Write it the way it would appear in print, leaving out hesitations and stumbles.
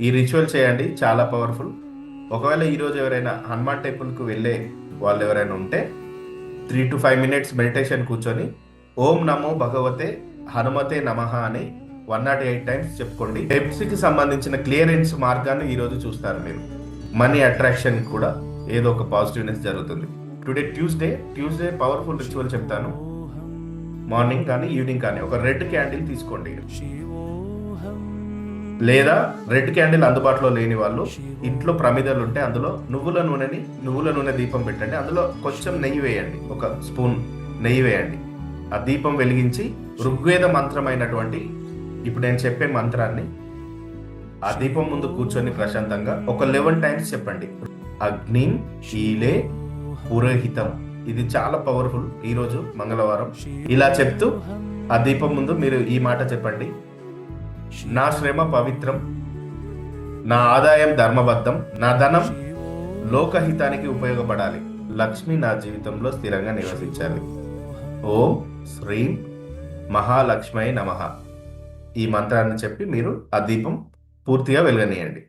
ఈ రిచువల్ చేయండి, చాలా పవర్ఫుల్. ఒకవేళ ఈరోజు ఎవరైనా హనుమాన్ టెంపుల్కు వెళ్ళే వాళ్ళు ఎవరైనా ఉంటే 3 to 5 minutes మెడిటేషన్ కూర్చొని ఓం నమో భగవతే హనుమతే నమః అని 108 టైమ్స్ చెప్పుకోండి. పెప్సీకి సంబంధించిన క్లియరెన్స్ మార్గాన్ని ఈరోజు చూస్తారు మీరు. మనీ అట్రాక్షన్ కూడా ఏదో ఒక పాజిటివ్నెస్ జరుగుతుంది. టుడే ట్యూస్డే పవర్ఫుల్ రిచువల్ చెప్తాను. మార్నింగ్ కానీ ఈవినింగ్ కానీ ఒక రెడ్ క్యాండిల్ తీసుకోండి, లేదా రెడ్ క్యాండిల్ అందుబాటులో లేని వాళ్ళు ఇంట్లో ప్రమిదలు ఉంటే అందులో నువ్వుల నూనె దీపం పెట్టండి. అందులో కొంచెం నెయ్యి వేయండి, ఒక స్పూన్ నెయ్యి వేయండి. ఆ దీపం వెలిగించి ఋగ్వేద మంత్రమైనటువంటి ఇప్పుడు నేను చెప్పే మంత్రాన్ని ఆ దీపం ముందు కూర్చొని ప్రశాంతంగా ఒక 11 టైమ్స్ చెప్పండి. అగ్నిం శీలే పురోహితం. ఇది చాలా పవర్ఫుల్. ఈరోజు మంగళవారం ఇలా చెప్తూ ఆ దీపం ముందు మీరు ఈ మాట చెప్పండి: నా శ్రమ పవిత్రం, నా ఆదాయం ధర్మబద్ధం, నా ధనం లోకహితానికి ఉపయోగపడాలి, లక్ష్మి నా జీవితంలో స్థిరంగా నివసించాలి. ఓం శ్రీం మహాలక్ష్మై నమః. ఈ మంత్రాన్ని చెప్పి మీరు ఆ దీపం పూర్తిగా వెలగనీయండి.